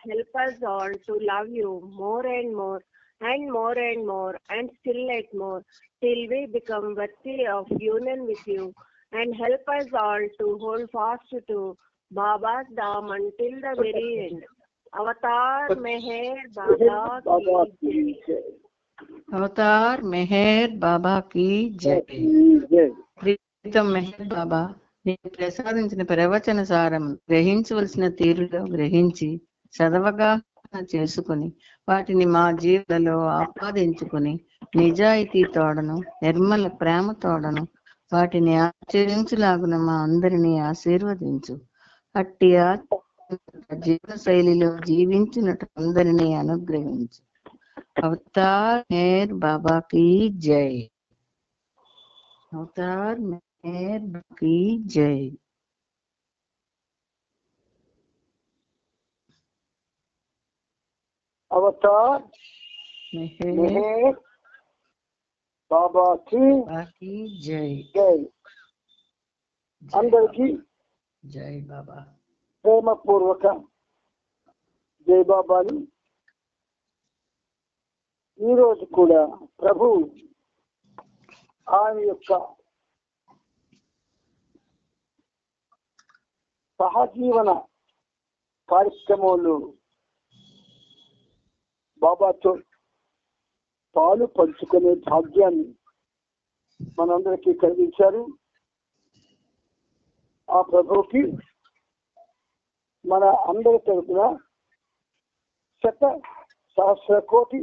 help us all to love you more and more and more and more and still yet more till we become worthy of union with you, and help us all to hold fast to Baba's Dham until the very end. Avatar Meher Baba ki jai. Avatar Meher బాబాకి జై. ప్రీతం మెహర్ బాబా, నేను ప్రసాదించిన ప్రవచన సారం గ్రహించవలసిన తీరులో గ్రహించి సదవగాహన చేసుకుని వాటిని మా జీవులలో ఆపాదించుకుని నిజాయితీ తోడను నిర్మల ప్రేమ తోడను వాటిని ఆచరించులాగున మా అందరినీ ఆశీర్వదించు. అట్టి జీవన శైలిలో జీవించినట్టు అందరినీ అనుగ్రహించు. అవతార్ మెహర్ బాబా की जय. అవతార్ మెహర్ బాబా की जय. అవతార్ మెహర్ బాబా की जय. జై. అందరికీ జై బాబా. ప్రేమపూర్వక జై బాబాలు. ఈరోజు కూడా ప్రభు ఆయన యొక్క సహజీవన కార్యక్రమంలో బాబాతో పాలు పంచుకునే భాగ్యాన్ని మనందరికీ కలిగించారు. ఆ ప్రభువుకి మన అందరి తరపున సహస్ర కోటి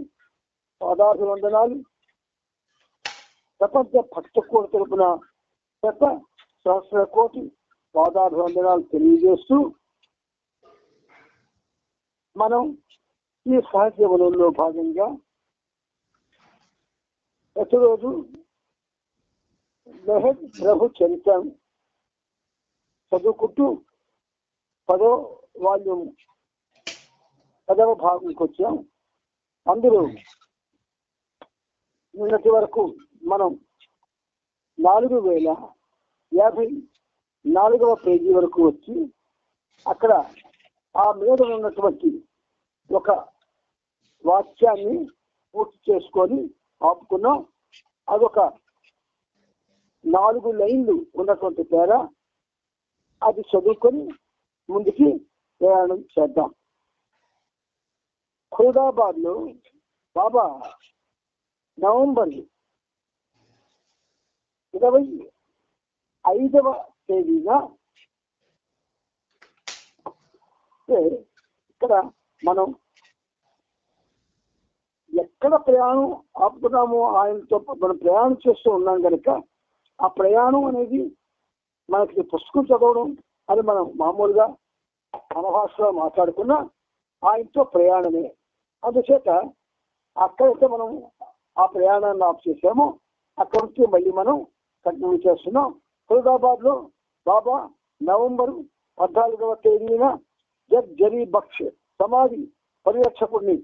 పాదాభివందనాలు. ప్రపంచ భక్త కోటి తరపున సహస్ర కోటి పాదాభివందనాలు తెలియజేస్తూ మనం ఈ సహజీవనంలో భాగంగా ప్రతిరోజు మెహర్ ప్రభు చరిత్ర చదువుకుంటూ 10వ వాల్యూమ్ 10వ భాగంకి వచ్చాం. అందులో నిన్నటి వరకు మనం 4054వ పేజీ వరకు వచ్చి అక్కడ ఆ మీద ఉన్నటువంటి ఒక వాక్యాన్ని పూర్తి చేసుకొని ఆపుకున్నాం. అదొక 4 లైన్లు ఉన్నటువంటి పేర, అది చదువుకొని ముందుకి ప్రయాణం చేద్దాం. ఖుదాబాద్ లో బాబా నవంబర్ 25వ తేదీన ఇక్కడ మనం ఎక్కడ ప్రయాణం ఆపుతున్నామో ఆయనతో మనం ప్రయాణం చేస్తూ ఉన్నాం కనుక ఆ ప్రయాణం అనేది మనకి పుస్తకం చదవడం అని మనం మామూలుగా మన భాషలో మాట్లాడుకున్నా ఆయనతో ప్రయాణమే. అందుచేత అక్కడైతే మనం ఆ ప్రయాణాన్ని ఆఫ్ చేసామో అక్కడి నుంచి మళ్ళీ మనం కంటిన్యూ చేస్తున్నాం. ఫరీదాబాద్ లో బాబా నవంబర్ 14వ తేదీన జరీ బక్ష్ సమాధి పరిరక్షకుడిని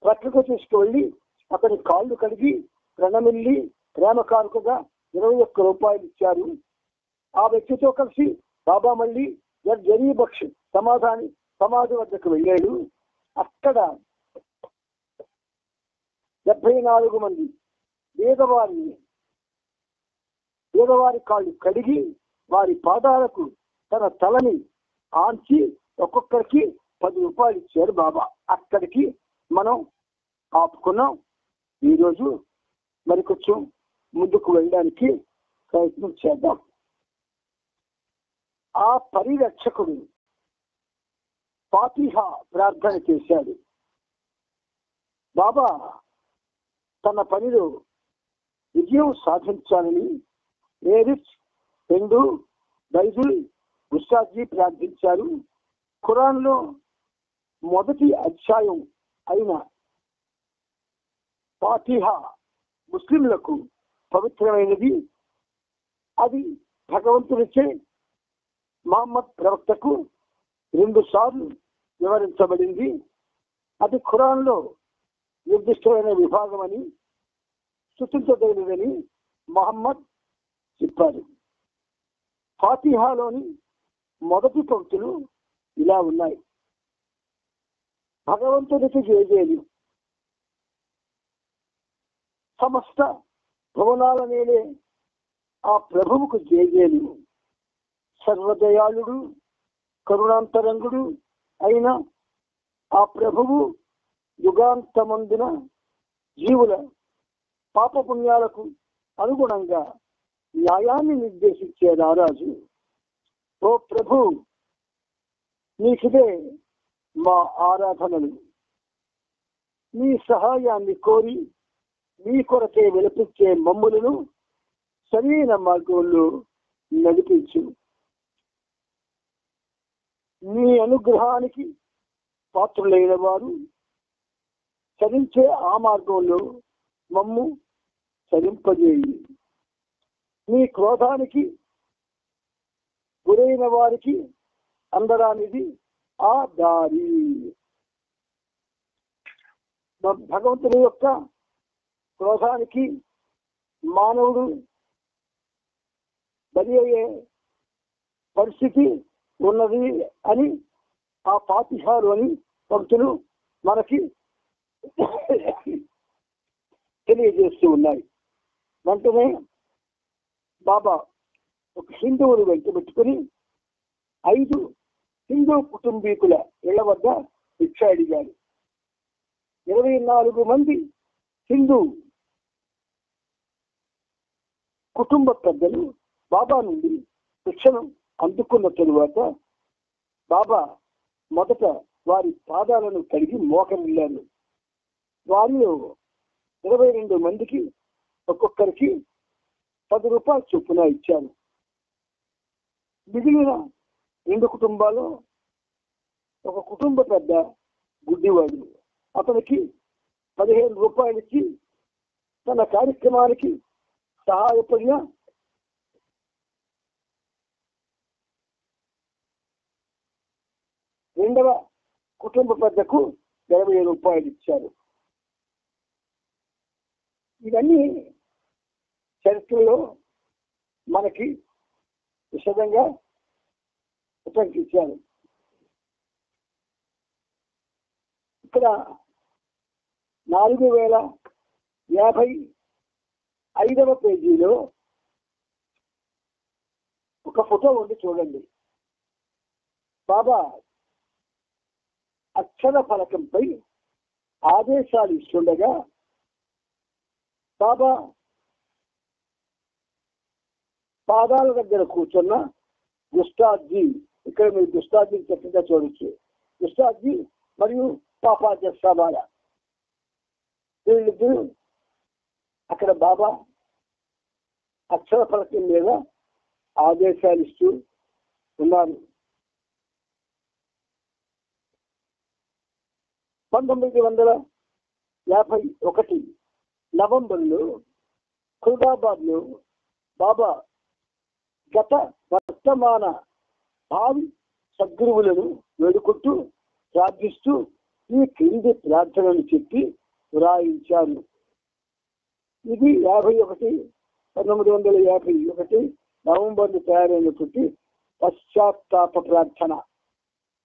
ప్రక్కకు తీసుకువెళ్ళి అతని కాళ్ళు కడిగి ప్రణమిల్లి ప్రేమ కానుకగా 21 రూపాయలు ఇచ్చారు. ఆ వ్యక్తితో కలిసి బాబా మళ్ళీ జరీ బక్ష్ సమాధి వద్దకు వెళ్ళాడు. అక్కడ 74 మంది పేదవారి కాళ్ళు కడిగి వారి పాదాలకు తన తలని ఆంచి ఒక్కొక్కరికి 10 రూపాయలు ఇచ్చారు బాబా. అక్కడికి మనం ఆపుకున్నాం. ఈరోజు మరి కొంచెం ముందుకు వెళ్ళడానికి ప్రయత్నం చేద్దాం. ఆ పరిరక్షకుడు ఫాతిహా ప్రార్థన చేశాడు. బాబా తన పనిలో విజయం సాధించాలని ఏరిస్ హిందూ బైబిల్ ఉస్తాద్జీ ప్రార్థించారు. ఖురాన్లో మొదటి అధ్యాయం అయిన ఫాతిహా ముస్లింలకు పవిత్రమైనది. అది భగవంతునిచే మహమ్మద్ ప్రవక్తకు 2 సార్లు వివరించబడింది. అది ఖురాన్లో నిర్దిష్టమైన విభాగం అని సూచించదగినదని మహమ్మద్ చెప్పారు. ఫాతిహాలోని మొదటి పంక్తులు ఇలా ఉన్నాయి: భగవంతుడికి జయజేలు. సమస్త భువనాల నేలే ఆ ప్రభువుకు జయజేలు. సర్వదయాళుడు కరుణాంతరంగుడు అయిన ఆ ప్రభువు యుగాంతమందున జీవుల పాపపుణ్యాలకు అనుగుణంగా న్యాయాన్ని నిర్దేశించే రారాజు. ఓ ప్రభు, నీకిదే మా ఆరాధనలు. నీ సహాయాన్ని కోరి నీ కొరకే విలపించే మమ్ములను సరైన మార్గంలో నడిపించు. నీ అనుగ్రహానికి పాత్రులైన వారు చరించే ఆ మార్గంలో మమ్ము చరింపజేయి. నీ క్రోధానికి గురైన వారికి అందరానిది ఆ దారి. భగవంతుని యొక్క క్రోధానికి మానవుడు బలి అయ్యే పరిస్థితి ఉన్నది అని ఆ పాతిహారు అని భక్తులు మనకి తెలియజేస్తూ ఉన్నాయి. వెంటనే బాబా ఒక హిందువులు వెంట పెట్టుకుని 5 హిందూ కుటుంబీకుల ఇళ్ల వద్ద భిక్ష అడిగారు. 24 మంది హిందూ కుటుంబ పెద్దలు బాబా నుండి భిక్షను అందుకున్న తరువాత బాబా మొదట వారి పాదాలను కడిగి మోకరిల్లారు. వారిలో 22 మందికి ఒక్కొక్కరికి 10 రూపాయలు చొప్పున ఇచ్చారు. మిగిలిన 2 కుటుంబాలు ఒక కుటుంబ పెద్ద గుడ్డివాడు. అతనికి 15 రూపాయలు ఇచ్చి తన కార్యక్రమానికి సహాయపడిన రెండవ కుటుంబ పెద్దకు 20 రూపాయలు ఇచ్చారు. ఇవన్నీ చరిత్రలో మనకి విశదంగా ఉపయోగించారు. ఇక్కడ 4055వ పేజీలో ఒక ఫోటో ఉంది, చూడండి. బాబా అక్షర ఫలకంపై ఆదేశాలు ఇస్తుండగా బాబా పాదాల దగ్గర కూర్చున్న గుస్తాద్జీ, ఇక్కడ మీరు గుస్తాద్జీ చక్కగా చూడొచ్చు. గుస్తాద్జీ మరియు పాపాజీ సభాల వీళ్ళిద్దరూ అక్కడ బాబా అక్షర ఫలకం మీద ఆదేశాలు ఇస్తూ ఉన్నారు. 1951 నవంబర్లో ఖుల్దాబాద్ లో బాబా గత వర్తమాన భావి సద్గురువులను వేడుకుంటూ ప్రార్థిస్తూ ఈ క్రింది ప్రార్థనలు చెప్పి వ్రాయించారు. ఇది 1951 నవంబర్లో తయారైనటువంటి పశ్చాత్తాప ప్రార్థన.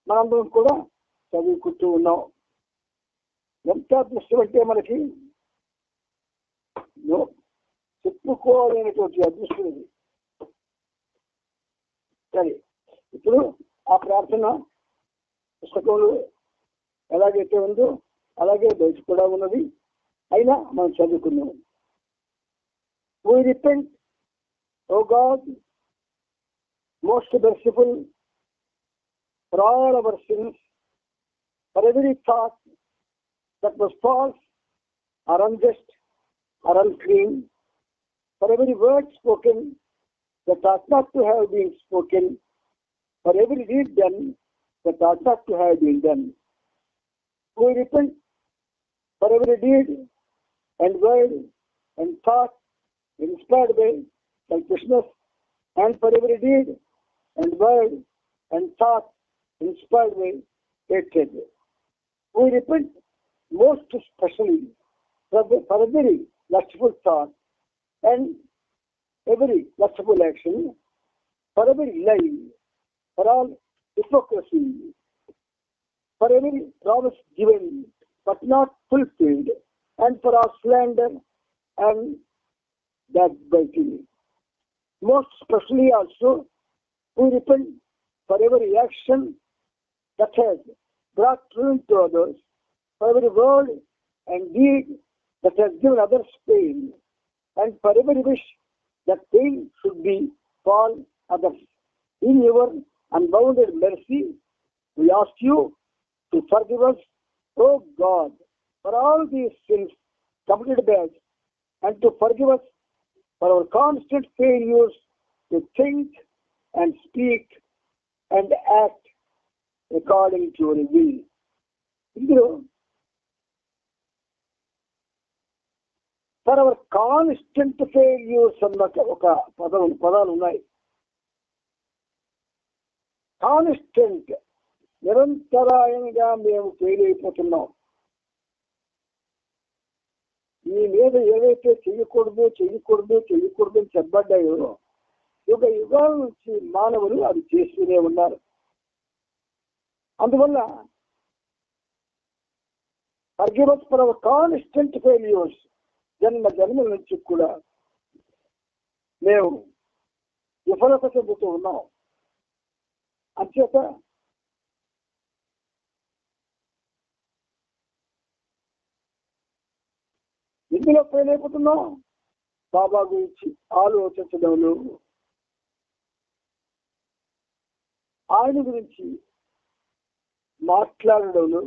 మనందరం కూడా చదువుకుంటూ ఉన్నాం. ఎంత అదృష్టం అంటే మనకి చెప్పుకోలేనటువంటి అదృష్టం ఇది. సరే, ఇప్పుడు ఆ ప్రార్థన పుస్తకంలో ఎలాగైతే ఉందో అలాగే బయట కూడా ఉన్నది, అయినా మనం చదువుకున్నాం. We repent, O God, most merciful, for all our sins, for every thought that was false or unjust or unclean, for every word spoken that ought not to have been spoken, for every deed done that ought not to have been done. We repent for every deed and word and thought inspired by selfishness, and for every deed and word and thought inspired by hatred. We repent most especially for every lustful thought and every lustful action, for every lie, for all hypocrisy, for every promise given but not fulfilled, and for our slander and backbiting. Most especially also, we repent for every action that has brought ruin to others, for every word and deed that has given others pain, and for every wish that pain should be for others. In your unbounded mercy, we ask you to forgive us, O God, for all these sins committed by us, and to forgive us for our constant failures to think and speak and act according to your will. ఇందులో for hour constant failures అన్న ఒక పదాలు ఉన్నాయి. Constant, నిరంతరాయంగా మేము fail అయిపోతున్నాం. మీ మీద ఏవైతే చెయ్యకూడదు అని చెప్పబడ్డాయో యుగాల నుంచి మానవులు అది చేస్తూనే ఉన్నారు. అందువల్ల forgive us for our constant failures, జన్మల నుంచి కూడా మేము విఫలత చెందుతూ ఉన్నాం. అంచేత ఎందులో ఫెయిల్ అయిపోతున్నాం? బాబా గురించి ఆలోచించడంలో, ఆయన గురించి మాట్లాడడంలో,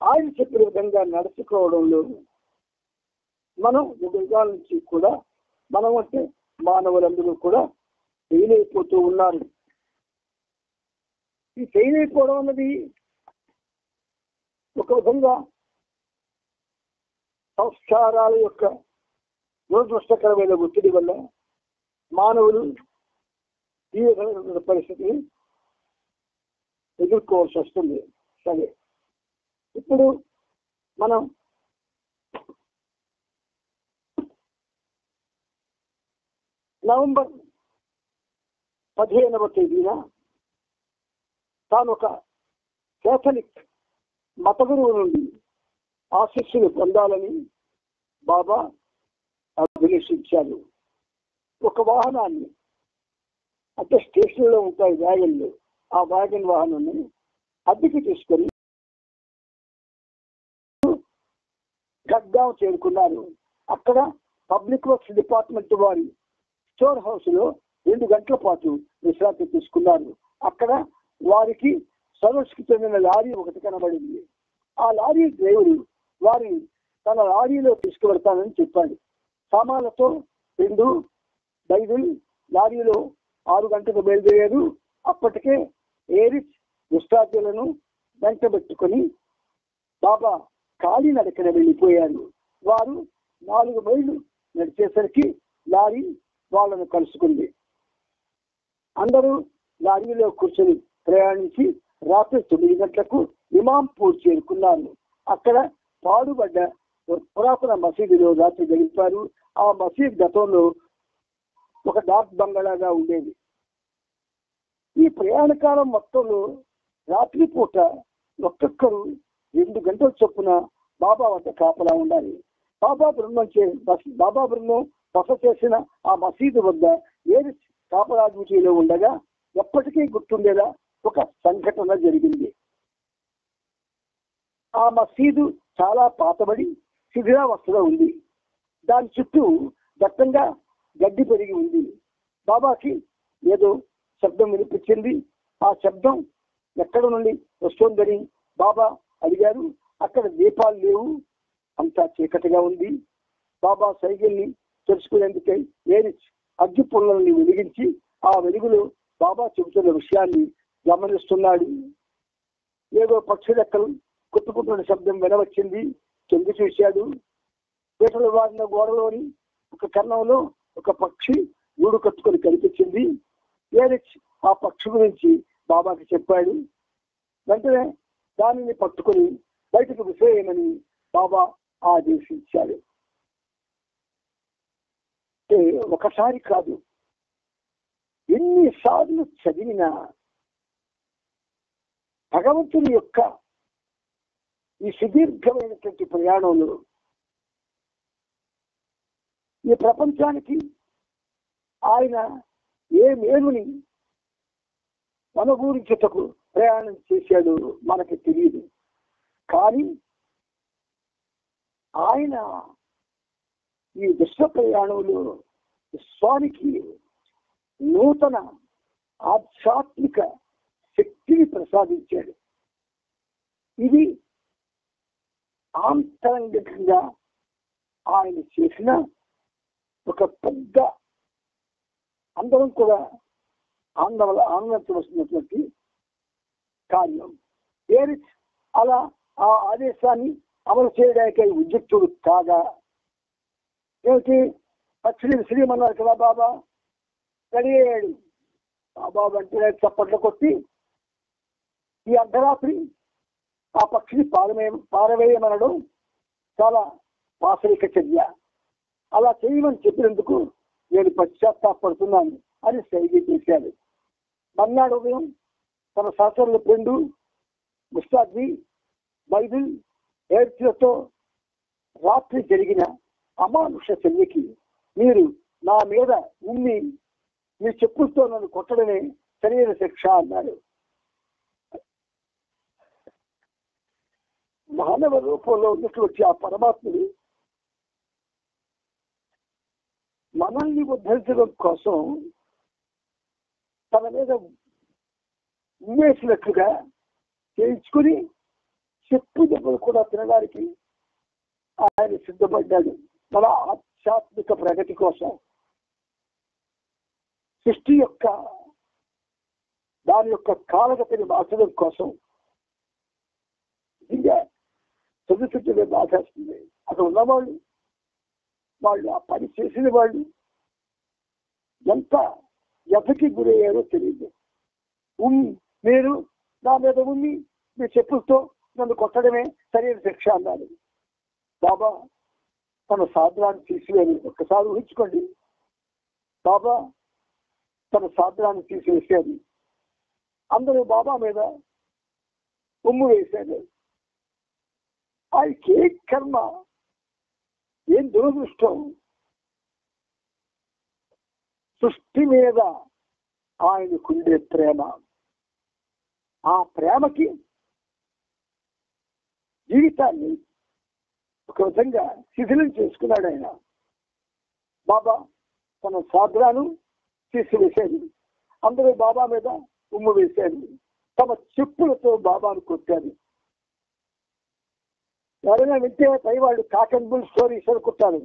ఆయన చెప్పిన విధంగా నడుచుకోవడంలో మనం యుగాల నుంచి కూడా మనం అంటే మానవులందరూ కూడా ఫెయిల్ అయిపోతూ ఉన్నారు. ఈ ఫెయిల్ అయిపోవడం అన్నది ఒక విధంగా సంస్కారాల యొక్క దురదృష్టకరమైన ఒత్తిడి వల్ల మానవులు ఈ విధమైన పరిస్థితిని ఎదుర్కోవాల్సి వస్తుంది. సరే, ఇప్పుడు మనం నవంబర్ 15వ తేదీన తాను ఒక కేథలిక్ మత గురువు నుండి ఆశీస్సులు పొందాలని బాబా అభిలషించారు. ఒక వాహనాన్ని, అంటే స్టేషన్లో ఉంటాయి వ్యాగన్లు, ఆ వ్యాగన్ వాహనాన్ని అద్దెకి తీసుకొని గడ్గాం చేరుకున్నారు. అక్కడ పబ్లిక్ వర్క్స్ డిపార్ట్మెంట్ వారి స్టోర్ హౌస్ లో 2 గంటల పాటు విశ్రాంతి తీసుకున్నారు. అక్కడ వారికి సర్వీస్ కి చెందిన లారీ ఒకటి కనబడింది. ఆ లారీ డ్రైవరు వారిని తన లారీలో తీసుకువెడతానని చెప్పాడు. సామాన్లతో 2 బైబిల్ లారీలో 6 గంటలకు బయలుదేరారు. అప్పటికే ఏరిచ్ విశ్రాంతులను వెంటబెట్టుకొని బాబా ఖాళీ నడకన వెళ్ళిపోయారు. వారు 4 మైళ్ళు నడిచేసరికి లారీ వాళ్ళను కలుసుకుంది. అందరూ లారీలో కూర్చొని ప్రయాణించి రాత్రి 9 గంటలకు ఇమాంపూర్ చేరుకున్నారు. అక్కడ పాడుబడ్డ పురాతన మసీదులో రాత్రి గడిపారు. ఆ మసీద్ గతంలో ఒక డాక్ బంగళాగా ఉండేది. ఈ ప్రయాణ కాలం మొత్తంలో రాత్రిపూట ఒక్కొక్కరు 2 గంటల చొప్పున బాబా వద్ద కాపలా ఉండాలి. బాబా బృందం బస చేసిన ఆ మసీదు వద్ద ఏది కాపలా డ్యూటీలో ఉండగా ఎప్పటికీ గుర్తుండేలా ఒక సంఘటన జరిగింది. ఆ మసీదు చాలా పాతబడి శిథిలావస్థలో ఉంది. దాని చుట్టూ దట్టంగా గడ్డి పెరిగి ఉంది. బాబాకి ఏదో శబ్దం వినిపించింది. ఆ శబ్దం ఎక్కడ నుండి వస్తోందని బాబా అడిగారు. అక్కడ దీపాలు లేవు, అంతా చీకటిగా ఉంది. బాబా సైకిల్ని తెలుసుకునేందుకై ఏరిచ్ అగ్గి పుల్లల్ని వెలిగించి ఆ వెలుగులో బాబా చెబుతున్న విషయాన్ని గమనిస్తున్నాడు. ఏదో పక్షి రెక్కలు కొట్టుకుంటున్న శబ్దం వినవచ్చింది. తొంగి చూశాడు. పీటలు వాడిన గోడలోని ఒక కన్నంలో ఒక పక్షి గూడు కట్టుకొని కనిపించింది. ఏరిచ్ ఆ పక్షి గురించి బాబాకి చెప్పాడు. వెంటనే దానిని పట్టుకొని బయటకు విసిరేయమని బాబా ఆదేశించాడు. ఒకసారి కాదు, ఎన్నిసార్లు చదివినా భగవంతుని యొక్క ఈ సుదీర్ఘమైనటువంటి ప్రయాణంలో ఈ ప్రపంచానికి ఆయన ఏ మేలుని అనుభవించుటకు ప్రయాణం చేశాడు మనకి తెలియదు. కానీ ఆయన ఈ విశ్వ ప్రయాణంలో విశ్వానికి నూతన ఆధ్యాత్మిక శక్తిని ప్రసాదించాడు. ఇది ఆంతరంగికంగా ఆయన చేసిన ఒక పెద్ద అందరం కూడా ఆనందించవలసినటువంటి కార్యం. అలా ఆ ఆదేశాన్ని అమలు చేయడానికి ఉద్యుక్తుడు కాగా ఏమిటి పక్షిని విసిరియమన్నారు కదా బాబా, రెడీ అయ్యాడు. బాబా వెంటనే చప్పట్లు కొట్టి ఈ అర్ధరాత్రి ఆ పక్షిని పారవేయమనడం చాలా వాసవిక చర్య. అలా చేయమని చెప్పినందుకు నేను పశ్చాత్తాపడుతున్నాను అని సైగ చేశాడు. మర్నాడు ఉదయం తన శాస్త్రంలో ఫ్రెండు ముస్తాద్వి బైబిల్ ఏడ్చులతో రాత్రి జరిగిన అమానుష చర్యకి మీరు నా మీద ఉమ్మి మీ చెప్పులతో నన్ను కొట్టడమే సరైన శిక్ష అన్నాడు. మానవ రూపంలో ఉన్నటువంటి ఆ పరమాత్ముడు మనల్ని ఉద్ధరించడం కోసం తన మీద ఉమ్మేసినట్లుగా చేయించుకుని చెప్పు దెబ్బలు కూడా తినడానికి ఆయన సిద్ధపడ్డాడు. మన ఆధ్యాత్మిక ప్రగతి కోసం, సృష్టి యొక్క దాని యొక్క కాలగతిని మార్చడం కోసం ఇంకా చదువుతుంటే బాధేస్తుంది. అక్కడ ఉన్నవాళ్ళు వాళ్ళు ఆ పని చేసిన వాళ్ళు ఎంత ఎఫకి గురయ్యారో తెలియదు. మీరు నా మీద ఉమ్మి మీ చెప్పులతో నన్ను కొట్టడమే సరైన శిక్ష అన్నారు. బాబా తన సాధనాన్ని తీసివేయాలి. ఒక్కసారి ఊహించుకోండి, బాబా తన సాధనాన్ని తీసివేసేది. అందరూ బాబా మీద ఉమ్ము వేశారు. ఆయనకి ఏ కర్మ, ఏం దురదృష్టం. సృష్టి మీద ఆయనకుండే ప్రేమ, ఆ ప్రేమకి జీవితాన్ని ఒక విధంగా శిథిలం చేసుకున్నాడు ఆయన. బాబా తన సాధనాను తీసివేశాడు. అందరూ బాబా మీద ఉమ్ము వేశారు. తమ చెప్పులతో బాబాను కొట్టారు. ఎవరైనా వింటే పై వాళ్ళు కాక్ అండ్ బుల్ స్టోరీస్ అనుకుంటారు.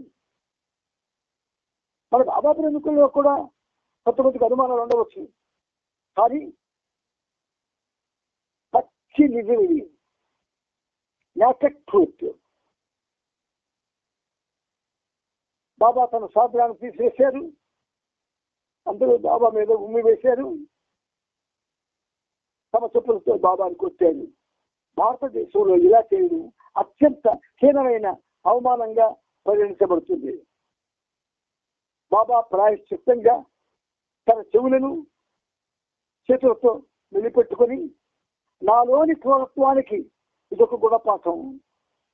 మన బాబా ప్రేమికుల్లో కూడా కొంతమందికి అనుమానాలు ఉండవచ్చు. కానీ పచ్చి నిజం ఇది, నేకెడ్ ట్రూత్. బాబా తన సాధనాన్ని తీసివేశారు. అందరూ బాబా మీద ఉమ్మి వేశారు. తమ చెప్పులతో బాబాను కొట్టారు. భారతదేశంలో ఇలా చేయడం అత్యంత హీనమైన అవమానంగా పరిగణించబడుతుంది. బాబా ప్రాయశ్చిత్తంగా తన చెవులను చేతులతో నిలిపెట్టుకొని నాలోని క్రూరత్వానికి ఇదొక గుణపాఠం,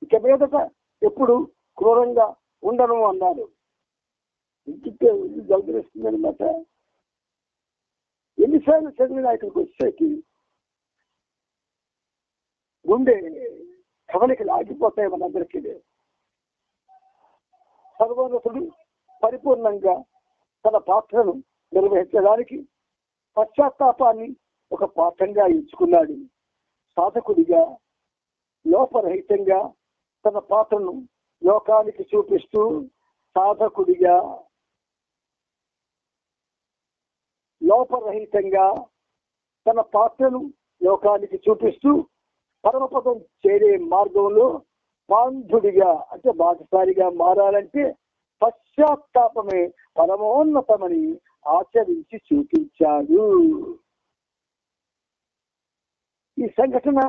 ఇక మీదట ఎప్పుడు క్రూరంగా ఉండను అన్నారు. ఇంటికే జరుగుతుందనమాట. ఎన్నిసార్లు చదివిన ఇక్కడికి వచ్చేకి గుండె కవలికలు ఆగిపోతాయి మనందరికీ. సర్వోన్నతుడు పరిపూర్ణంగా తన పాత్రను నిర్వహించడానికి పశ్చాత్తాపాన్ని ఒక పాఠంగా ఎంచుకున్నాడు. సాధకుడిగా లోపరహితంగా తన పాత్రను లోకానికి చూపిస్తూ, సాధకుడిగా లోపరహితంగా తన పాత్రను లోకానికి చూపిస్తూ పరమపదం చేరే మార్గంలో బాంధుడిగా అంటే బాటసారిగా మారాలంటే పశ్చాత్తాపమే పరమోన్నతమని ఆచరించి చూపించాడు. ఈ సంఘటన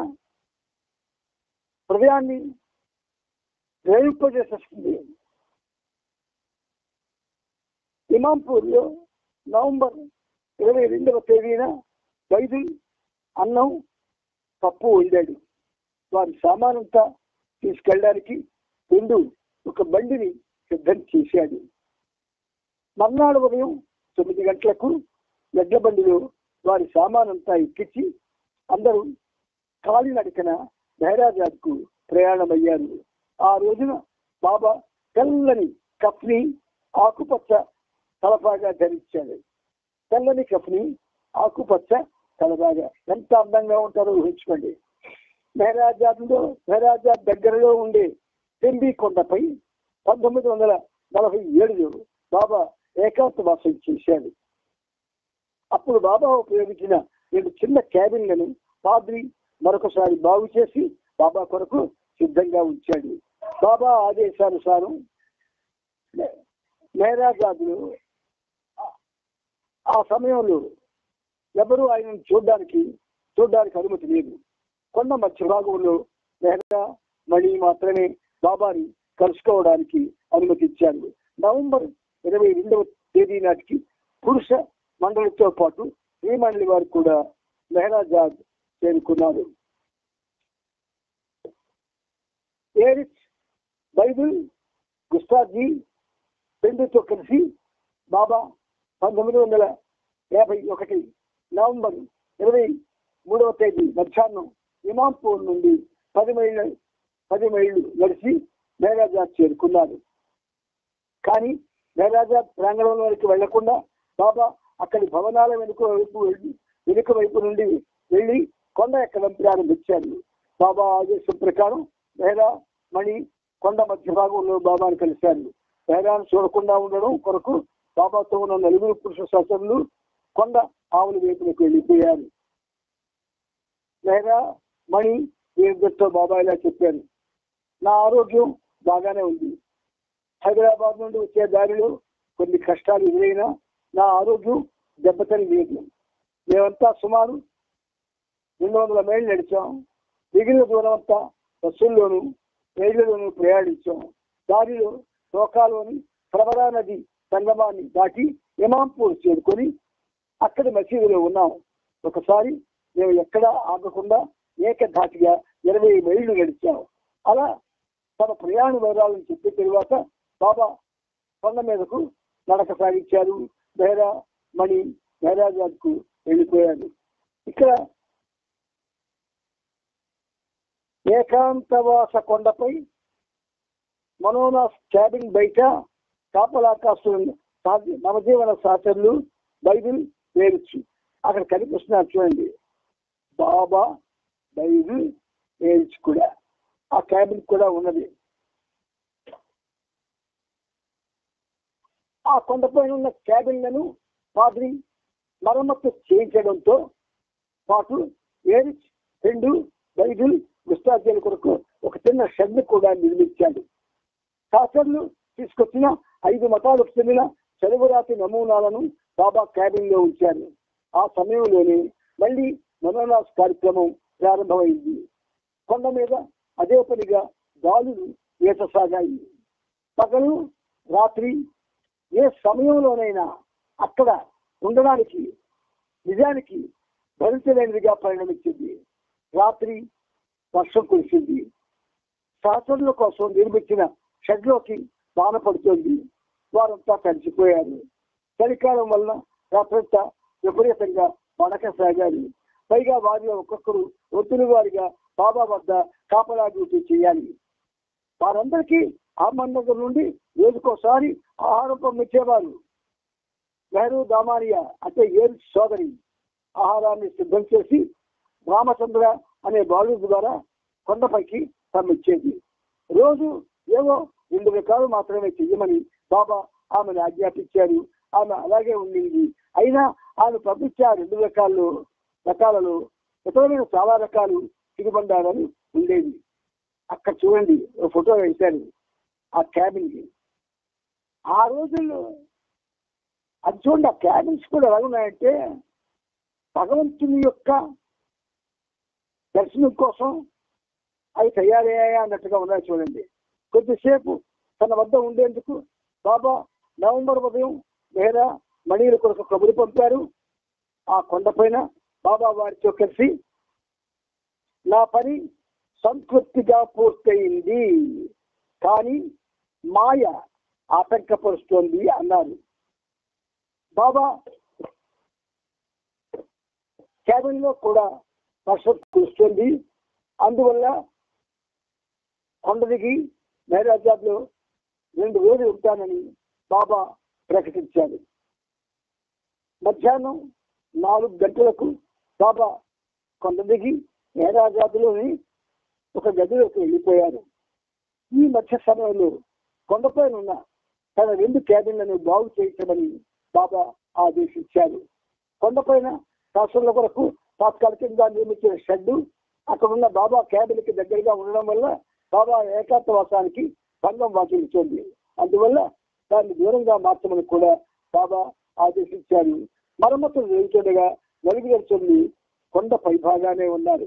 హృదయాన్ని రేయింపజేస్తుంది. ఇమాంపూర్లో నవంబర్ 22వ తేదీన బైబిల్, అన్నం, పప్పు వండాడు. వారి సామానంతా తీసుకెళ్ళడానికి రెండు ఒక బండిని సిద్ధం చేశాడు. మర్నాడు ఉదయం 9 గంటలకు ఎడ్ల బండిలో వారి సామానంతా ఎక్కించి అందరూ కాలినడకన మెహరాజాద్కు ప్రయాణమయ్యారు. ఆ రోజున బాబా తెల్లని కఫ్ని ఆకుపచ్చ తలపాగా ధరించాడు. తెల్లని కఫ్ని ఆకుపచ్చ తలపాగా ఎంత అందంగా ఉంటారో ఊహించుకోండి. మెహరాజాద్ దగ్గరలో ఉండే టెంబీ కొండపై 1947లో బాబా ఏకాంతవాసం చేశాడు. అప్పుడు బాబా ఉపయోగించిన 2 చిన్న క్యాబిన్లను పాద్రి మరొకసారి బాగు చేసి బాబా కొరకు సిద్ధంగా ఉంచాడు. బాబా ఆదేశానుసారం మెహరాజాద్లో ఆ సమయంలో ఎవరూ ఆయనను చూడడానికి అనుమతి లేదు. కొండ మధ్య భాగంలో మెహరా మణి మాత్రమే బాబాని కలుసుకోవడానికి అనుమతించారు. నవంబర్ 22వ తేదీ నాటికి పురుష మండలితో పాటు ఈ మండలి వారు కూడా మెహరాజాద్ చేరుకున్నారు. ఏరిచ్, బైబిల్, గుస్తాజీ రెండుతో కలిసి బాబా 1951 నవంబర్ 23వ తేదీ మధ్యాహ్నం ఇమాంపూర్ నుండి 10 మైళ్ళు నడిచి మెహరాజాద్ చేరుకున్నారు. కానీ మెహరాజాద్ ప్రాంగణంలోకి వెళ్లకుండా బాబా అక్కడి భవనాల వెనుక వైపు నుండి వెళ్లి కొండ ఎక్కడం ప్రారంభించారు. బాబా ఆదేశం ప్రకారం మెహరా మణి కొండ మధ్య భాగంలో బాబాను కలిశారు. మెహరాను చూడకుండా ఉండడం కొరకు బాబాతో ఉన్న 4 పురుష సహచరులు కొండ ఆవుల వైపులకు వెళ్ళిపోయారు. మెహరా మణి వీరిద్దరితో బాబా ఇలా చెప్పారు, నా ఆరోగ్యం బాగానే ఉంది. హైదరాబాద్ నుండి వచ్చే దారిలో కొన్ని కష్టాలు ఎదురైనా నా ఆరోగ్యం దెబ్బతని లేదు. మేమంతా సుమారు 200 మైళ్ళు నడిచాం. మిగిలిన దూరం అంతా బస్సుల్లోనూ రైళ్లలోనూ ప్రయాణించాం. దారిలో టోకాలోని ప్రవరా నది సంగమాన్ని దాటి ఇమాంపూర్ చేరుకొని అక్కడి మసీదులో ఉన్నాం. ఒకసారి మేము ఎక్కడా ఆగకుండా ఏకధాటిగా 20 మైళ్ళు నడిచాం. అలా తమ ప్రయాణ వివరాలను చెప్పిన తరువాత బాబా కొండ మీదకు నడక సాగించారు. మెహరా మణి మెహరాజాద్కు వెళ్ళిపోయారు. ఇక్కడ ఏకాంతవాస కొండపై మనోనాస్ క్యాబిన్ బయట కాపలాకాస్తులు నవజీవన శాస్త్రులు బైబిల్ వేయచ్చు. అక్కడ కనిపిస్తున్నారు చూడండి, బాబా బైబిల్ వేయచ్చు కూడా. ఆ క్యాబిన్ కూడా ఉన్నది. ఆ కొండపైన ఉన్న క్యాబిన్లను పాద్రి మరమ్మత్తు చేయించడంతో పాటు ఏరిచ్ 2 బైబిల్ గుస్తాజీల కొరకు ఒక చిన్న షెడ్ కూడా నిర్మించాడు. శాస్త్రులు తీసుకొచ్చిన 5 మతాలకు చెందిన చదువురాతి నమూనాలను బాబా క్యాబిన్ లో ఉంచారు. ఆ సమయంలోనే మళ్ళీ మనోనాస్ కార్యక్రమం ప్రారంభమైంది. కొండ మీద అదే పనిగా గాలులు వేససాగాయి. పగలు రాత్రి ఏ సమయంలోనైనా అక్కడ ఉండడానికి నిజానికి భరించలేనిదిగా పరిణమించింది. రాత్రి వర్షం కురిసింది. శాస్త్రుల కోసం నిర్మించిన షెడ్లోకి వాన పడుతోంది. వారంతా తడిచిపోయారు. చలికాలం వల్ల రాత్రంతా విపరీతంగా వణకసాగారు. పైగా వారిలో ఒక్కొక్కరు వద్దులు వారిగా బాబా వద్ద కాపలా డ్యూటీ చేయాలి. వారందరికీ అహ్మద్నగర్ నుండి రోజుకోసారి ఆహారం పంపించేవారు. నెహ్రూ దామారియా అంటే ఏరు సోదరి ఆహారాన్ని సిద్ధం చేసి రామచంద్ర అనే బాలు ద్వారా కొండపైకి పంపించేది. రోజు ఏవో 2 రకాలు మాత్రమే చెయ్యమని బాబా ఆమెను ఆజ్ఞాపించారు. ఆమె అలాగే ఉండింది. అయినా ఆమె పంపించే 2 రకాలలో ఇతరమైన చాలా రకాలు తిరుగుబండాలని ఉండేది. అక్కడ చూడండి, ఒక ఫోటో వేశారు ఆ క్యాబిన్ కి. ఆ రోజుల్లో అది చూడండి, ఆ క్యాబిన్స్ కూడా ఎలా ఉన్నాయంటే భగవంతుని యొక్క దర్శనం కోసం అవి తయారయ్యాయా అన్నట్టుగా ఉన్నాయి చూడండి. కొద్దిసేపు తన వద్ద ఉండేందుకు బాబా నవంబర్ ఉదయం మెహరా మణిల కొరకు కబురు పంపారు. ఆ కొండపైన బాబా వారితో కలిసి నా పని సంతృప్తిగా పూర్తయింది, కానీ మాయ ఆటంకపరుస్తోంది అన్నారు. బాబా క్యాబిన్ లో కూడా వర్షం కురుస్తుంది. అందువల్ల కొండ దిగి మెహరాజాద్ లో 2 రోజులు ఉంటానని బాబా ప్రకటించాడు. మధ్యాహ్నం 4 గంటలకు బాబా కొండ దిగి మెహరాజాద్ లోని ఒక గదిలోకి వెళ్ళిపోయారు. ఈ మధ్య సమయంలో కొండపైన ఉన్న తన 2 క్యాబిన్లను బాగు చేయించమని బాబా ఆదేశించారు. కొండపైన రాష్ట్రాల కొరకు తాత్కాలికంగా నిర్మించిన షెడ్డు అక్కడున్న బాబా క్యాబిన్కి దగ్గరగా ఉండడం వల్ల బాబా ఏకాంతవాసానికి భంగం వాటిల్లుతోంది. అందువల్ల దాన్ని దూరంగా మార్చమని కూడా బాబా ఆదేశించారు. మరమ్మతులు జరుగుతుండగా 4 గంటలు కొండ పైభాగానే ఉన్నారు.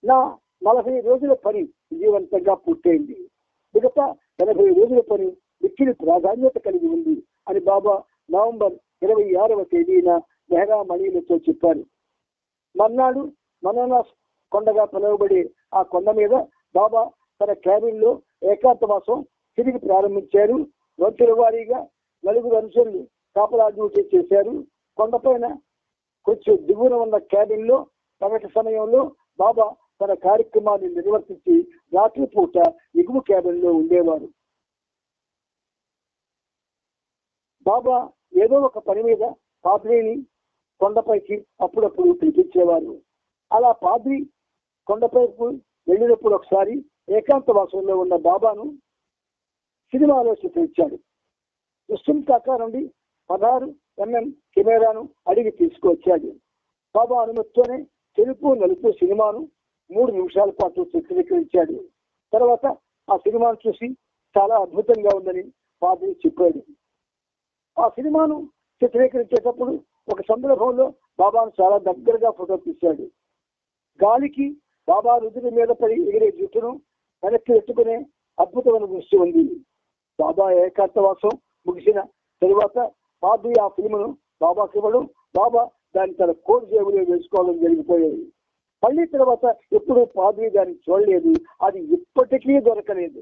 నా 40 రోజుల పని విజయవంతంగా పూర్తయింది. మిగతా 80 రోజుల పని మిక్కిలి ప్రాధాన్యత కలిగి ఉంది అని బాబా నవంబర్ 26వ తేదీన మెహరా మణిలతో చెప్పారు. మర్నాడు మనోనాస్ కొండగా పిలువబడే ఆ కొండ మీద బాబా తన క్యాబిన్ లో ఏకాంతవాసం తిరిగి ప్రారంభించారు. వంతుల వారీగా 4 అనుచరులు కాపలా డ్యూటీ చేశారు. కొండపైన కొంచెం దిగువన ఉన్న క్యాబిన్ లో పగటి సమయంలో బాబా తన కార్యక్రమాన్ని నిర్వర్తించి రాత్రిపూట ఎగువ క్యాబిన్ లో ఉండేవారు. బాబా ఏదో ఒక పని మీద పాద్రీని కొండపైకి అప్పుడప్పుడు పిలిపించేవారు. అలా పాద్రి కొండపైకి వెళ్ళినప్పుడు ఒకసారి ఏకాంతవాసంలో ఉన్న బాబాను సినిమాలో చిత్రించాడు. ముస్లిం కాకా నుండి 16 mm కెమెరాను అడిగి తీసుకువచ్చాడు. బాబా అనుమతితోనే తెలుపు నలుపు సినిమాను 3 నిమిషాల పాటు చిత్రీకరించాడు. తర్వాత ఆ సినిమాను చూసి చాలా అద్భుతంగా ఉందని పాద్రి చెప్పాడు. ఆ సినిమాను చిత్రీకరించేటప్పుడు ఒక సందర్భంలో బాబాను చాలా దగ్గరగా ఫోటో తీశాడు. గాలికి బాబా రుద్రుడి మీద పడి ఎగిరే జుట్టును వెనక్కి ఎత్తుకునే అద్భుతమైన దృష్టి ఉంది. బాబా ఏకాంతవాసం ముగిసిన తరువాత పాద్రి ఆ ఫిల్మ్ను బాబాకి ఇవ్వడం, బాబా దాన్ని తన కోట్ జేబులో వేసుకోవడం జరిగిపోయాయి. మళ్ళీ తర్వాత ఎప్పుడు పాద్రి దాన్ని చూడలేదు. అది ఇప్పటికీ దొరకలేదు.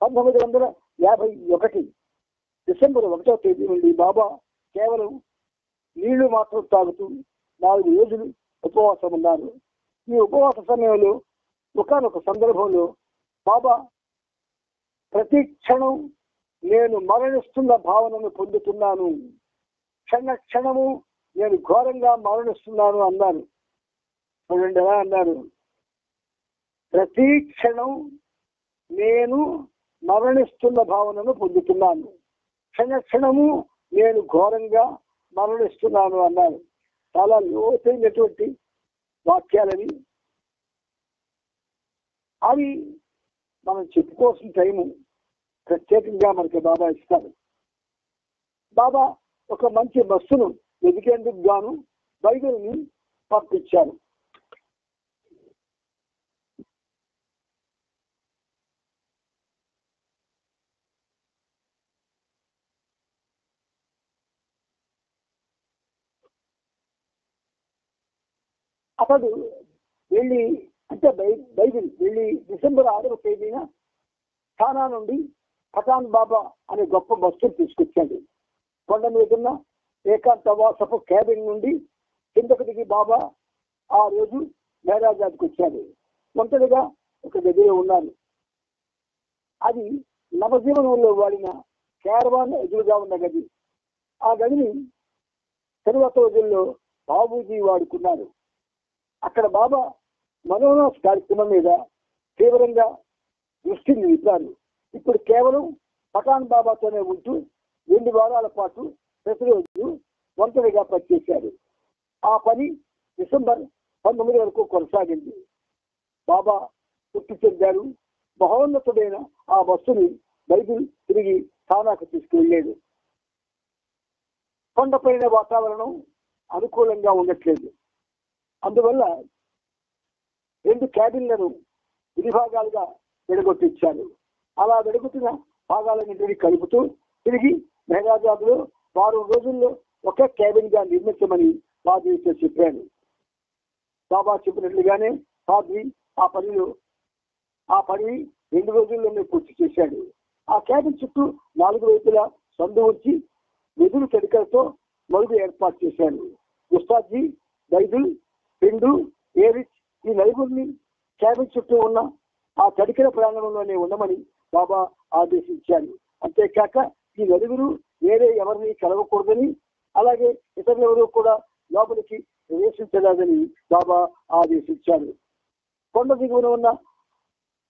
1951 డిసెంబర్ 1వ తేదీ నుండి బాబా కేవలం నీళ్లు మాత్రం తాగుతూ 4 రోజులు ఉపవాసం ఉన్నారు. ఈ ఉపవాస సమయంలో ఒకానొక సందర్భంలో బాబా ప్రతి క్షణం నేను మరణిస్తున్న భావనను పొందుతున్నాను, క్షణ క్షణము నేను ఘోరంగా మరణిస్తున్నాను అన్నారు. చూడండి ఎలా అన్నారు, ప్రతి క్షణం నేను మరణిస్తున్న భావనను పొందుతున్నాను, క్షణ క్షణము నేను ఘోరంగా మరణిస్తున్నాను అన్నారు. చాలా లోతైనటువంటి వాక్యాలని. అవి మనం చెప్పుకోవాల్సిన టైము ప్రత్యేకంగా మనకి బాబా ఇస్తారు. బాబా ఒక మంచి బస్సును వెతికేందుకు గాను బైబిల్ని పంపించారు. అతడు వెళ్ళి బైబిల్ వెళ్ళి డిసెంబర్ 6వ తేదీన థానా నుండి పఠాన్ బాబా అనే గొప్ప బస్సును తీసుకొచ్చాడు. కొండ మీదున్న ఏకాంతవాసపు క్యాబిన్ నుండి కిందకు దిగి బాబా ఆ రోజు మెహరాజాద్కి వచ్చాడు. ఒంటరిగా ఒక గదిలో ఉన్నారు. అది నవజీవనంలో వాడిన క్యారవాన్ ఎదురుగా ఉన్న గది. ఆ గదిని తరువాత రోజుల్లో బాబూజీ వాడుకున్నారు. అక్కడ బాబా మనోనాస్ కార్యక్రమం మీద తీవ్రంగా దృష్టిని నిలిపారు. ఇప్పుడు కేవలం పఠాన్ బాబాతోనే ఉంటూ 2 వారాల పాటు ప్రతిరోజు ఒంటరిగా పనిచేశారు. ఆ పని డిసెంబర్ 19 వరకు కొనసాగింది. బాబా పుట్టి చెందారు. మహోన్నతుడైన ఆ బస్సుని బైబిల్ తిరిగి థానాకు తీసుకువెళ్ళలేదు. కొండపైన వాతావరణం అనుకూలంగా ఉండట్లేదు. అందువల్ల 2 క్యాబిన్లను విడిభాగాలుగా విడగొట్టించారు. అలా విడగొట్టిన భాగాలన్నింటినీ కలుపుతూ తిరిగి మెహరాజాద్లో 6 రోజుల్లో ఒకే క్యాబిన్ గా నిర్మించమని బాధ్యత చెప్పారు. బాబా చెప్పినట్లుగానే పాద్రి ఆ పని 2 రోజుల్లోనే పూర్తి చేశాడు. ఆ క్యాబిన్ చుట్టూ 4 వైపులా సందు ఉంచి వెదురు తడికలతో మరుగు ఏర్పాటు చేశాడు. ఉస్తాద్జీ, దైదుల్, పిండు, ఏరిచ్ ఈ నలుగురిని క్యాబిన్ చుట్టూ ఉన్న ఆ తడికల ప్రాంగణంలోనే ఉండమని బాబా ఆదేశించారు. అంతేకాక ఈ నలుగురు వేరే ఎవరిని కలవకూడదని, అలాగే ఇతరులెవరూ కూడా లోపలికి ప్రవేశించలేదని బాబా ఆదేశించారు. కొండ దిగువన ఉన్న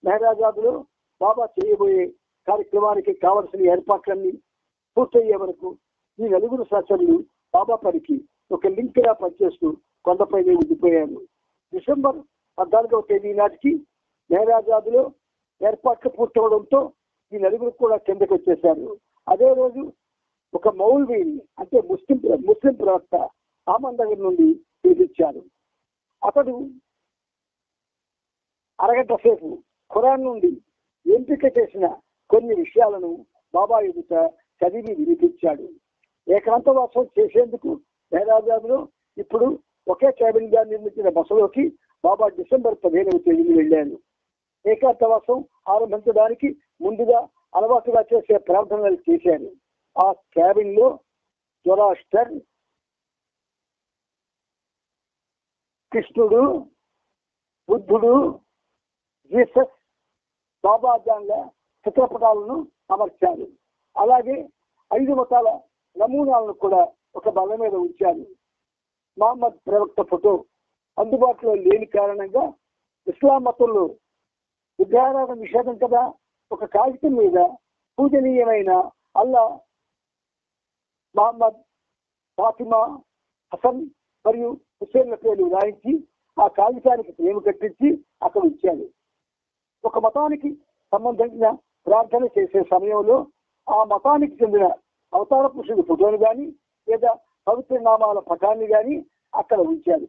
మెహరాజాద్లో బాబా చేయబోయే కార్యక్రమానికి కావలసిన ఏర్పాట్లన్నీ పూర్తయ్యే వరకు ఈ నలుగురు సహచరులు బాబా పనికి ఒక లింక్ గా పనిచేస్తూ కొండపైనే ఉండిపోయారు. డిసెంబర్ 14వ తేదీ నాటికి మెహరాజాద్లో ఏర్పాట్లు పూర్తవడంతో ఈ నలుగురు కూడా కిందకు వచ్చేశారు. అదే రోజు ఒక మౌల్వీని అంటే ముస్లిం ప్రవక్త అహ్మద్ నగర్ నుండి పిలిపించారు. అతడు అరగంట సేపు ఖురాన్ నుండి ఎంపిక చేసిన కొన్ని విషయాలను బాబా ఎదుట చదివి వినిపించాడు. ఏకాంతవాసం చేసేందుకు మెహరాజాద్లో ఇప్పుడు ఒకే క్యాబిన్ గా నిర్మించిన బసలోకి బాబా డిసెంబర్ 15వ తేదీని వెళ్ళాను. ఏకాంతవాసం ఆరంభించడానికి ముందుగా అలవాటుగా చేసే ప్రార్థనలు చేశాను. ఆ క్యాబిన్ లో జొరాస్టర్, కృష్ణుడు, బుద్ధుడు, జీసస్, బాబాజాన్ల చిత్రపటాలను అమర్చారు. అలాగే 5 మతాల నమూనాలను కూడా ఒక బల్ల మీద ఉంచారు. మహమ్మద్ ప్రవక్త ఫోటో అందుబాటులో లేని కారణంగా ఇస్లాం మతంలో విగ్రహారాధన నిషేధం కదా, ఒక కాగితం మీద పూజనీయమైన అల్లా, మహమ్మద్, ఫాతిమా, హసన్ మరియు హుసేన్ల పేర్లు రాయించి ఆ కాగితానికి ప్రేమ కట్టించి అక్కడ ఇచ్చారు. ఒక మతానికి సంబంధించిన ప్రార్థన చేసే సమయంలో ఆ మతానికి చెందిన అవతార పురుషుడి ఫోటోను కానీ లేదా పవిత్ర నామాల పటాన్ని కానీ అక్కడ ఉంచారు.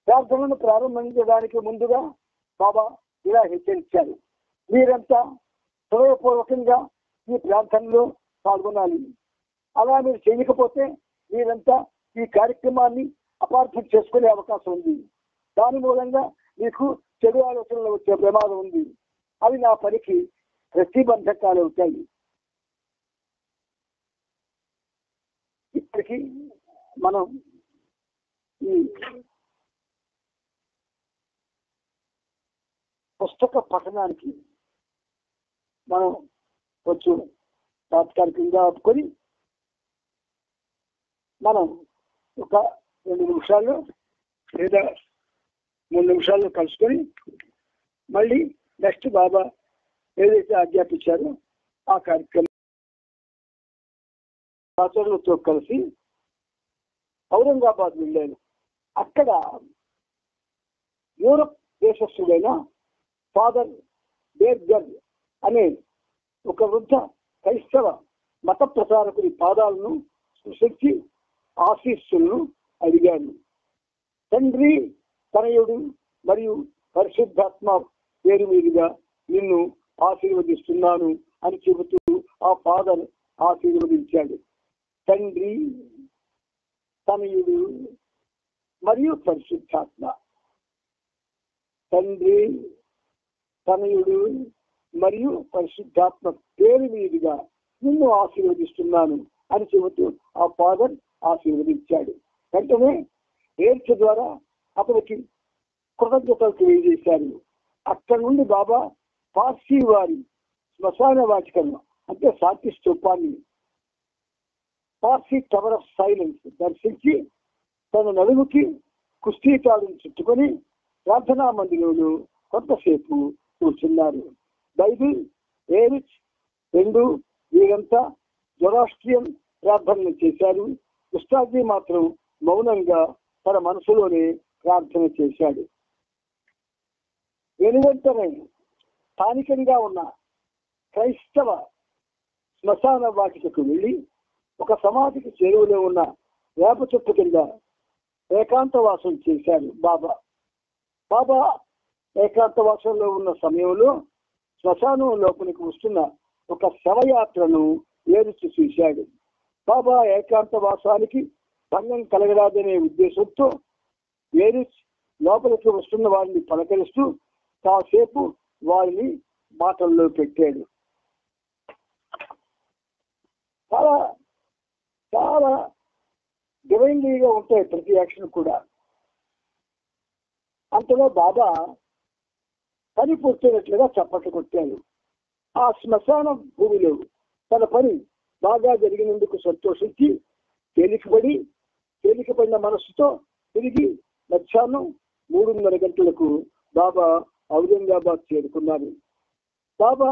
ప్రార్థనను ప్రారంభించడానికి ముందుగా బాబా ఇలా హెచ్చరించారు: మీరంతా హృదయపూర్వకంగా ఈ ప్రార్థనలో పాల్గొనాలి. అలా మీరు చేయకపోతే మీరంతా ఈ కార్యక్రమాన్ని అపార్థం చేసుకునే అవకాశం ఉంది. దాని మూలంగా మీకు చెడు ఆలోచనలు వచ్చే ప్రమాదం ఉంది. అవి నా పనికి ప్రతిబంధకాలు అవుతాయి. ఇప్పటికీ మనం ఈ పుస్తక పఠనానికి మనం కొంచెం తాత్కాలికంగా ఆపుకొని మనం ఒక 2 నిమిషాల్లో లేదా 3 నిమిషాల్లో కలుసుకొని మళ్ళీ నెక్స్ట్ బాబా ఏదైతే ఆజ్ఞాపించారో ఆ కార్యక్రమం ఆచరణతో కలిసి ఔరంగాబాద్ వెళ్ళాను. అక్కడ యూరప్ దేశస్థుడైన ఫాదర్ బేర్గర్ అనే ఒక వృద్ధ క్రైస్తవ మత ప్రచారకుడి పాదాలను స్పృశించి ఆశీస్సులను అడిగాను. తండ్రి, తనయుడు మరియు పరిశుద్ధాత్మ పేరు మీదుగా నిన్ను ఆశీర్వదిస్తున్నాను అని చెబుతూ ఆ ఫాదర్ ఆశీర్వదించాడు. తండ్రి, తనయుడు మరియు పరిశుద్ధాత్మ. తండ్రి, తనయుడు మరియు పరిశుద్ధాత్మ పేరు మీదుగా నిన్ను ఆశీర్వదిస్తున్నాను అని చెబుతూ ఆ ఫాదర్ ఆశీర్వదించాడు. వెంటనే ఏడ్చ ద్వారా అతనికి కృతజ్ఞతలు తెలియజేశారు. అక్కడి నుండి బాబా పార్సీ వారి శ్మశాన వాటికం అంటే శాంతి స్తూపాన్ని, పార్సీ టవర్ ఆఫ్ సైలెన్స్ దర్శించి తన నడుముకి కుస్తీతాడును చుట్టుకొని ప్రార్థనా మందిరంలో కొంతసేపు కూర్చున్నారు. బైబిల్, ఏరిచ్, రెండు వీరంతా జొరాస్ట్రియన్ ప్రార్థనలు చేశారు. ఉస్తాద్జీ మాత్రం మౌనంగా తన మనసులోనే ప్రార్థన చేశాడు. వెనువెంటనే స్థానికంగా ఉన్న క్రైస్తవ శ్మశాన వాటికకు వెళ్ళి ఒక సమాధికి చేరువలో ఉన్న వేప చెట్టు కింద ఏకాంతవాసం చేశారు బాబా. బాబా ఏకాంతవాసంలో ఉన్న సమయంలో శ్మశానం లోపలికి వస్తున్న ఒక శవయాత్రను ఏరుచి చూశాడు. బాబా ఏకాంతవాసానికి భంగం కలగరాదనే ఉద్దేశంతో ఏరిచ్ లోపలికి వస్తున్న వారిని పలకరిస్తూ కాసేపు వారిని మాటల్లో పెట్టాడు. చాలా చాలా డివైన్లీగా ఉంటాయి ప్రతి యాక్షన్ కూడా. అంతలో బాబా పని పూర్తయినట్లుగా చప్పట్లు కొట్టాడు. ఆ శ్మశాన భూమిలో తన పని బాగా జరిగినందుకు సంతోషించి తేలికపడిన మనస్సుతో తిరిగి మధ్యాహ్నం 3:30 గంటలకు బాబా ఔరంగాబాద్ చేరుకున్నారు. బాబా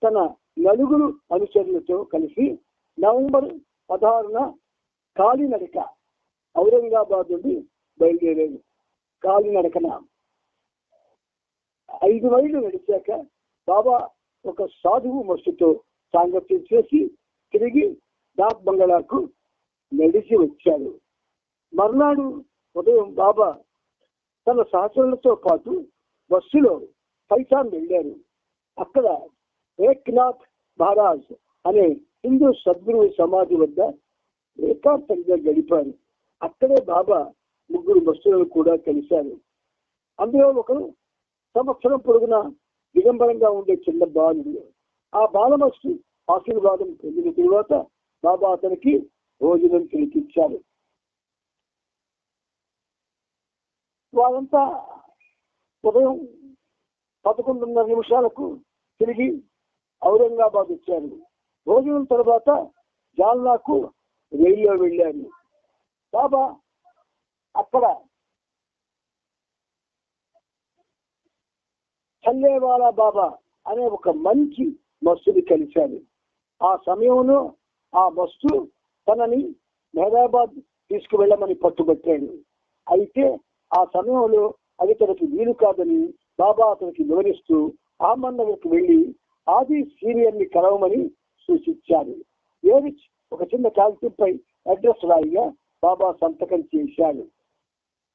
తన నలుగురు అనుచరులతో కలిసి నవంబర్ 16న కాలినడక ఔరంగాబాద్ నుండి బయలుదేరాడు. కాలినడకన 5 మైళ్ళు నడిచాక బాబా ఒక సాధువు మస్తుతో సాంగత్యం చేసి తిరిగి డాక్ బంగళాకు నడిచి వచ్చాడు. మర్నాడు ఉదయం బాబా తన సహచరులతో పాటు బస్సులో పైఠాన్ వెళ్ళారు. అక్కడ ఏక్నాథ్ మహారాజ్ అనే హిందూ సద్గురువు సమాధి వద్ద ఏకాంతంగా గడిపారు. అక్కడే బాబా 3 బస్సులను కూడా కలిశారు. అందులో ఒకరు సంవత్సరం పొడుగున దిగంబరంగా ఉండే చిన్న బాలుడు. ఆ బాలమస్తు ఆశీర్వాదం పొందిన తరువాత బాబా అతనికి భోజనం తిరిగిచ్చారు. వారంతా ఉదయం 11:30 తిరిగి ఔరంగాబాద్ వచ్చారు. భోజనం తర్వాత జాల్నాకు రైల్లో వెళ్ళారు. బాబా అక్కడ చల్లేవాలా బాబా అనే ఒక మంచి మస్తుని కలిశాడు. ఆ సమయంలో ఆ మస్తు తనని మెహరాబాద్ తీసుకువెళ్ళమని పట్టుబట్టాడు. అయితే ఆ సమయంలో అది తనకి వీలు కాదని బాబా అతనికి వివరిస్తూ అహ్మద్నగర్కు వెళ్లి ఆది సీనియర్ని కలవమని సూచించారు. ఏరిచ్ ఒక చిన్న కాగితంపై అడ్రస్ రాయిగా బాబా సంతకం చేశాడు.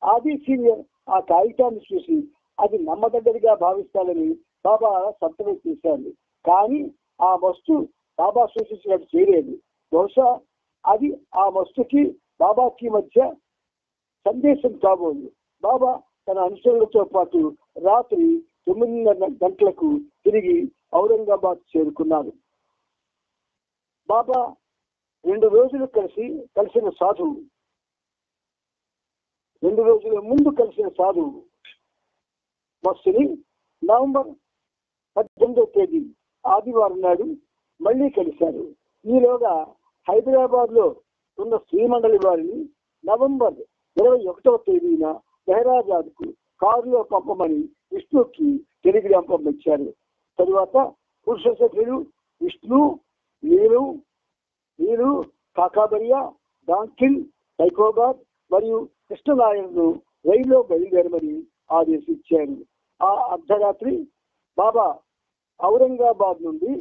ఆది సీనియర్ ఆ కాగితాన్ని చూసి అది నమ్మదగ్గదిగా భావిస్తాడని బాబా సంతకం చేశాడు. కానీ ఆ వస్తు బాబా సూచించినట్టు చేయలేదు. బహుశా అది ఆ వస్తుకి బాబాకి మధ్య సందేశం కాబోదు. బాబా తన అనుచరులతో పాటు రాత్రి 9:30 గంటలకు తిరిగి ఔరంగాబాద్ చేరుకున్నారు. బాబా 2 రోజులు కలిసిన సాధువు 2 రోజుల ముందు కలిసిన సాధువు బస్సుని నవంబర్ 18వ తేదీ ఆదివారం నాడు మళ్ళీ కలిశారు. ఈలోగా హైదరాబాద్ లో ఉన్న శ్రీమండలి వారిని నవంబర్ 21వ తేదీన మెహరాబాద్ కు కారులో పంపమని విష్ణుకి టెలిగ్రామ్ పంపించారు. తరువాత పురుష సభ్యులు విష్ణు, నీలు, కాకాబరియా, డాంకిల్, సైకోబాద్ మరియు కృష్ణనాయర్ను రైల్లో బయలుదేరమని ఆదేశించారు. ఆ అర్ధరాత్రి బాబా ఔరంగాబాద్ నుండి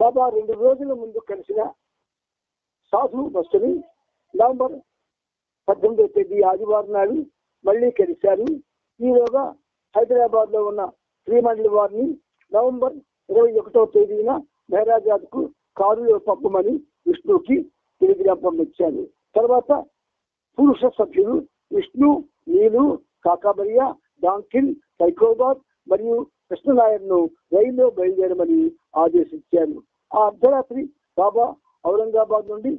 బాబా 2 రోజుల ముందు కలిసిన సాధు బస్సుని నవంబర్ 18వ తేదీ ఆదివారం నాడు మళ్ళీ కలిశారు. ఈలోగా హైదరాబాద్ లో ఉన్న శ్రీమండలి వారిని నవంబర్ 21వ తేదీన మెహరాబాద్ కు కారులో పంపమని విష్ణుకి టెలిగ్రామ్ పంపించారు. తర్వాత పురుష సభ్యులు విష్ణు, నీలు, కాకాబరియా, డాంకిల్, సైకోబాద్ మరియు కృష్ణనాయర్ను రైల్లో బయలుదేరమని ఆదేశించారు. ఆ అర్ధరాత్రి బాబా ఔరంగాబాద్ నుండి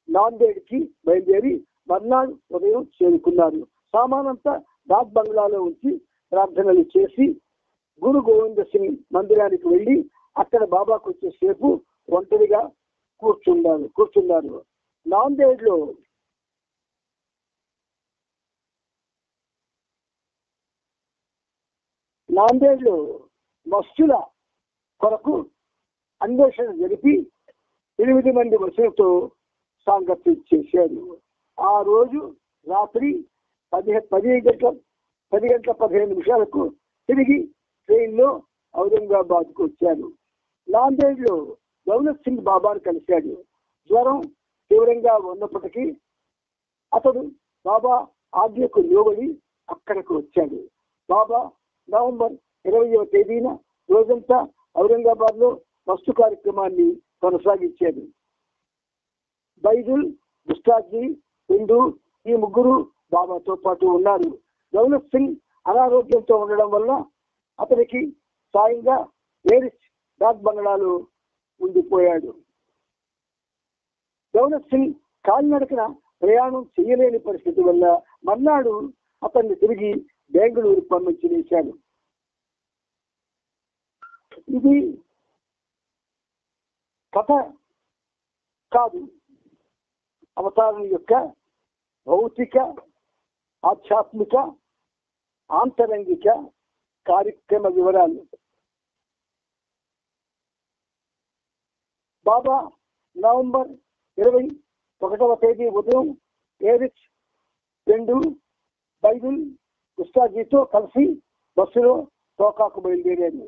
నాందేడ్కి బయలుదేరి మర్నాడు ఉదయం చేరుకున్నారు. సామానంతా డాక్ బంగ్లాలో ఉంచి ప్రార్థనలు చేసి గురు గోవింద సింగ్ మందిరానికి వెళ్లి అక్కడ బాబాకు వచ్చేసేపు ఒంటరిగా కూర్చున్నారు. నాందేడ్లో మస్తుల కొరకు అన్వేషణ జరిపి 8 మంది వసులతో సాంగత్యం చేశారు. ఆ రోజు రాత్రి 10:15 తిరిగి ట్రైన్లో ఔరంగాబాద్ కు వచ్చారు. నాందేడ్ లో దౌలత్ సింగ్ బాబాను కలిశాడు. జ్వరం తీవ్రంగా ఉన్నప్పటికీ అతడు బాబా ఆజ్ఞకు లోబడి అక్కడికి వచ్చాడు. బాబా నవంబర్ 20వ తేదీన రోజంతా ఔరంగాబాద్ లో వస్తు కార్యక్రమాన్ని కొనసాగించాడు. బైజుల్, గుస్తాజీ, హిందూ ఈ ముగ్గురు బాబాతో పాటు ఉన్నారు. దౌలత్ సింగ్ అనారోగ్యంతో ఉండడం వల్ల అతనికి సాయంగా ఏరిస్ డాక్ బంగ్లాలో ఉండిపోయాడు. దౌలత్ సింగ్ కాలినడకన ప్రయాణం చేయలేని పరిస్థితి వల్ల మర్నాడు అతన్ని తిరిగి బెంగళూరు పంపించి వేశాడు. ఇది కథ కాదు, అవతారం యొక్క భౌతిక, ఆధ్యాత్మిక, ఆంతరంగిక కార్యక్రమ వివరాలు. బాబా నవంబర్ 21వ తేదీ ఉదయం ఏరిచ్, రెండు, బైబిల్, గుస్తాజీతో కలిసి బస్సులో టోకాకు బయలుదేరాడు.